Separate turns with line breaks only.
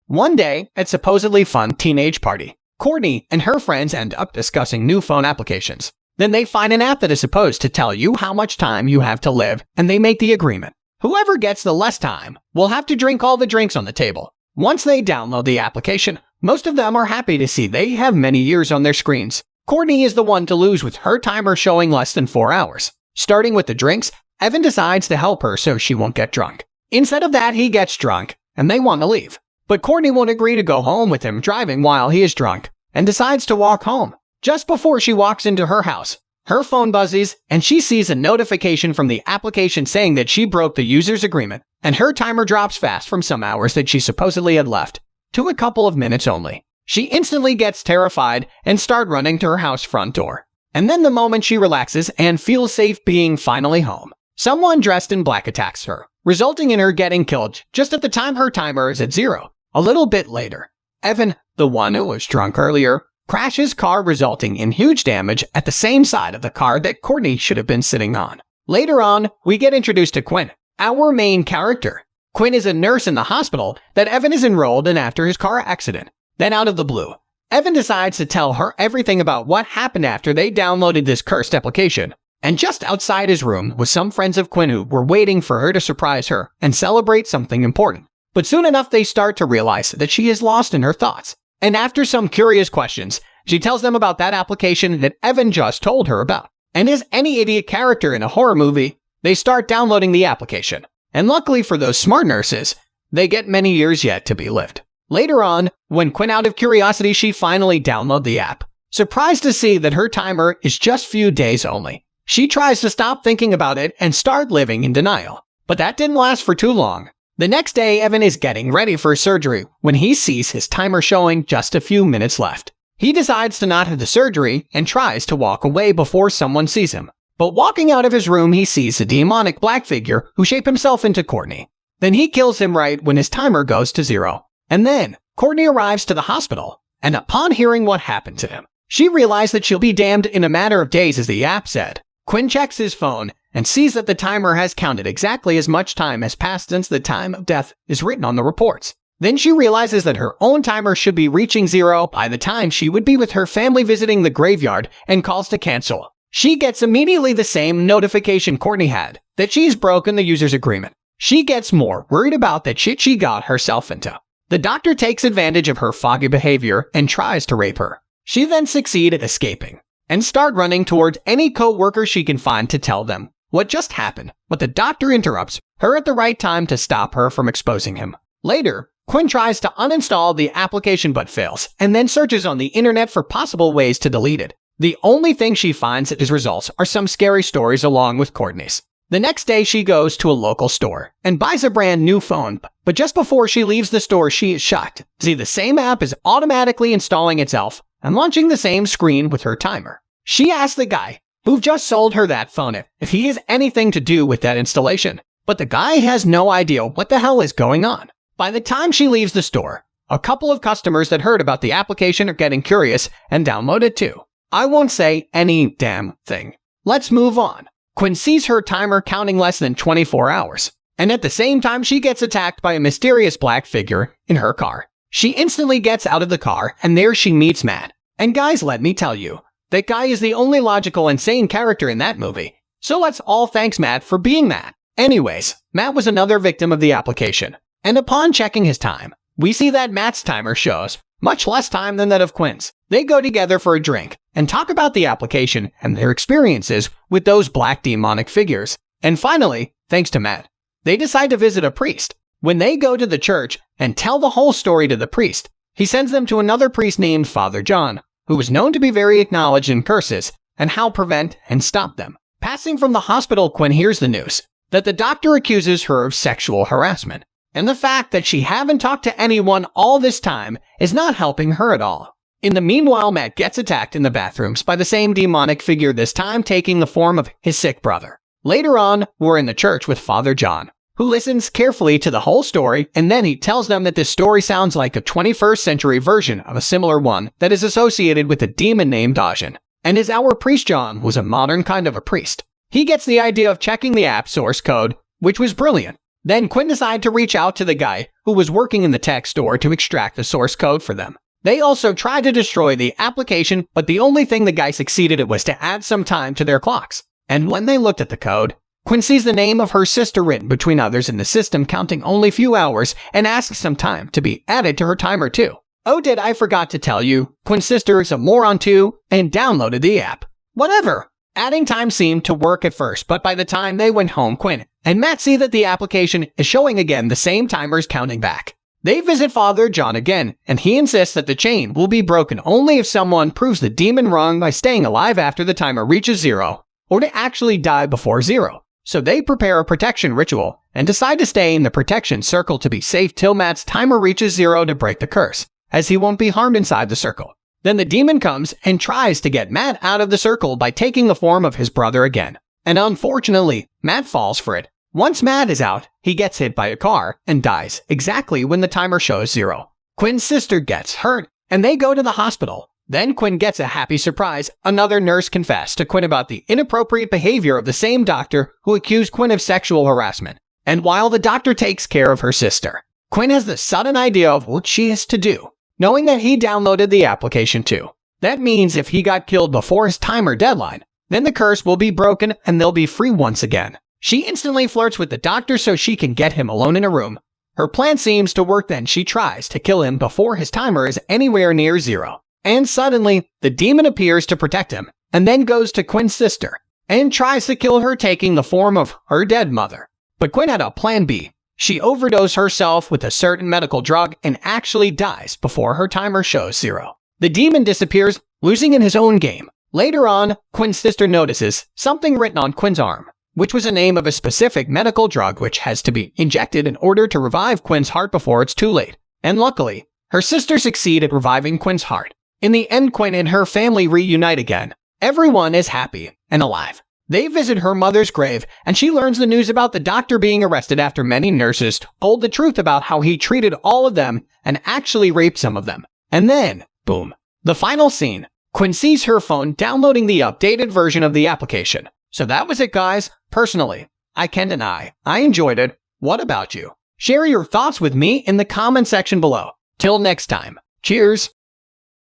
One day, at supposedly fun teenage party, Courtney and her friends end up discussing new phone applications. Then they find an app that is supposed to tell you how much time you have to live, and they make the agreement. Whoever gets the less time will have to drink all the drinks on the table. Once they download the application, most of them are happy to see they have many years on their screens. Courtney is the one to lose with her timer showing less than 4 hours. Starting with the drinks, Evan decides to help her so she won't get drunk. Instead of that, he gets drunk, and they want to leave. But Courtney won't agree to go home with him driving while he is drunk, and decides to walk home. Just before she walks into her house, her phone buzzes, and she sees a notification from the application saying that she broke the user's agreement, and her timer drops fast from some hours that she supposedly had left to a couple of minutes only. She instantly gets terrified and starts running to her house front door. And then the moment she relaxes and feels safe being finally home, someone dressed in black attacks her, resulting in her getting killed just at the time her timer is at 0. A little bit later, Evan, the one who was drunk earlier, crashes car resulting in huge damage at the same side of the car that Courtney should have been sitting on. Later on, we get introduced to Quinn, our main character. Quinn is a nurse in the hospital that Evan is enrolled in after his car accident. Then out of the blue, Evan decides to tell her everything about what happened after they downloaded this cursed application. And just outside his room was some friends of Quinn who were waiting for her to surprise her and celebrate something important. But soon enough they start to realize that she is lost in her thoughts. And after some curious questions, she tells them about that application that Evan just told her about. And as any idiot character in a horror movie, they start downloading the application. And luckily for those smart nurses, they get many years yet to be lived. Later on, when Quinn out of curiosity she finally downloads the app, surprised to see that her timer is just few days only. She tries to stop thinking about it and start living in denial. But that didn't last for too long. The next day, Evan is getting ready for surgery when he sees his timer showing just a few minutes left. He decides to not have the surgery and tries to walk away before someone sees him. But walking out of his room, he sees a demonic black figure who shaped himself into Courtney. Then he kills him right when his timer goes to 0. And then, Courtney arrives to the hospital, and upon hearing what happened to him, she realized that she'll be damned in a matter of days as the app said. Quinn checks his phone and sees that the timer has counted exactly as much time has passed since the time of death is written on the reports. Then she realizes that her own timer should be reaching 0 by the time she would be with her family visiting the graveyard and calls to cancel. She gets immediately the same notification Courtney had, that she's broken the user's agreement. She gets more worried about that shit she got herself into. The doctor takes advantage of her foggy behavior and tries to rape her. She then succeeds at escaping and start running towards any co-worker she can find to tell them what just happened, but the doctor interrupts her at the right time to stop her from exposing him. Later, Quinn tries to uninstall the application but fails, and then searches on the internet for possible ways to delete it. The only thing she finds as results are some scary stories along with Courtney's. The next day she goes to a local store and buys a brand new phone, but just before she leaves the store she is shocked to see the same app is automatically installing itself and launching the same screen with her timer. She asks the guy who just sold her that phone if he has anything to do with that installation, but the guy has no idea what the hell is going on. By the time she leaves the store, a couple of customers that heard about the application are getting curious and download it too. I won't say any damn thing. Let's move on. Quinn sees her timer counting less than 24 hours, and at the same time she gets attacked by a mysterious black figure in her car. She instantly gets out of the car, and there she meets Matt. And guys, let me tell you, that guy is the only logical and sane character in that movie. So let's all thanks Matt for being Matt. Anyways, Matt was another victim of the application, and upon checking his time, we see that Matt's timer shows much less time than that of Quinn's. They go together for a drink and talk about the application and their experiences with those black demonic figures. And finally, thanks to Matt, they decide to visit a priest. When they go to the church and tell the whole story to the priest, he sends them to another priest named Father John, who was known to be very acknowledged in curses and how prevent and stop them. Passing from the hospital, Quinn hears the news that the doctor accuses her of sexual harassment, and the fact that she haven't talked to anyone all this time is not helping her at all. In the meanwhile, Matt gets attacked in the bathrooms by the same demonic figure, this time taking the form of his sick brother. Later on, we're in the church with Father John, who listens carefully to the whole story, and then he tells them that this story sounds like a 21st century version of a similar one that is associated with a demon named Dajin. And as our priest John was a modern kind of a priest, he gets the idea of checking the app source code, which was brilliant. Then Quinn decided to reach out to the guy who was working in the tech store to extract the source code for them. They also tried to destroy the application, but the only thing the guy succeeded at was to add some time to their clocks. And when they looked at the code, Quinn sees the name of her sister written between others in the system, counting only few hours, and asks some time to be added to her timer too. Oh, did I forgot to tell you, Quinn's sister is a moron too, and downloaded the app. Whatever. Adding time seemed to work at first, but by the time they went home, Quinn and Matt see that the application is showing again the same timers counting back. They visit Father John again, and he insists that the chain will be broken only if someone proves the demon wrong by staying alive after the timer reaches 0, or to actually die before 0. So they prepare a protection ritual, and decide to stay in the protection circle to be safe till Matt's timer reaches 0 to break the curse, as he won't be harmed inside the circle. Then the demon comes and tries to get Matt out of the circle by taking the form of his brother again. And unfortunately, Matt falls for it. Once Matt is out, he gets hit by a car and dies exactly when the timer shows 0. Quinn's sister gets hurt, and they go to the hospital. Then Quinn gets a happy surprise. Another nurse confessed to Quinn about the inappropriate behavior of the same doctor who accused Quinn of sexual harassment. And while the doctor takes care of her sister, Quinn has the sudden idea of what she is to do, knowing that he downloaded the application too. That means if he got killed before his timer deadline, then the curse will be broken and they'll be free once again. She instantly flirts with the doctor so she can get him alone in a room. Her plan seems to work, then she tries to kill him before his timer is anywhere near 0. And suddenly, the demon appears to protect him, and then goes to Quinn's sister, and tries to kill her taking the form of her dead mother. But Quinn had a plan B. She overdosed herself with a certain medical drug and actually dies before her timer shows 0. The demon disappears, losing in his own game. Later on, Quinn's sister notices something written on Quinn's arm, which was the name of a specific medical drug which has to be injected in order to revive Quinn's heart before it's too late. And luckily, her sister succeeded at reviving Quinn's heart. In the end, Quinn and her family reunite again. Everyone is happy and alive. They visit her mother's grave, and she learns the news about the doctor being arrested after many nurses told the truth about how he treated all of them and actually raped some of them. And then, boom. The final scene. Quinn sees her phone downloading the updated version of the application. So that was it, guys. Personally, I can't deny I enjoyed it. What about you? Share your thoughts with me in the comment section below. Till next time. Cheers!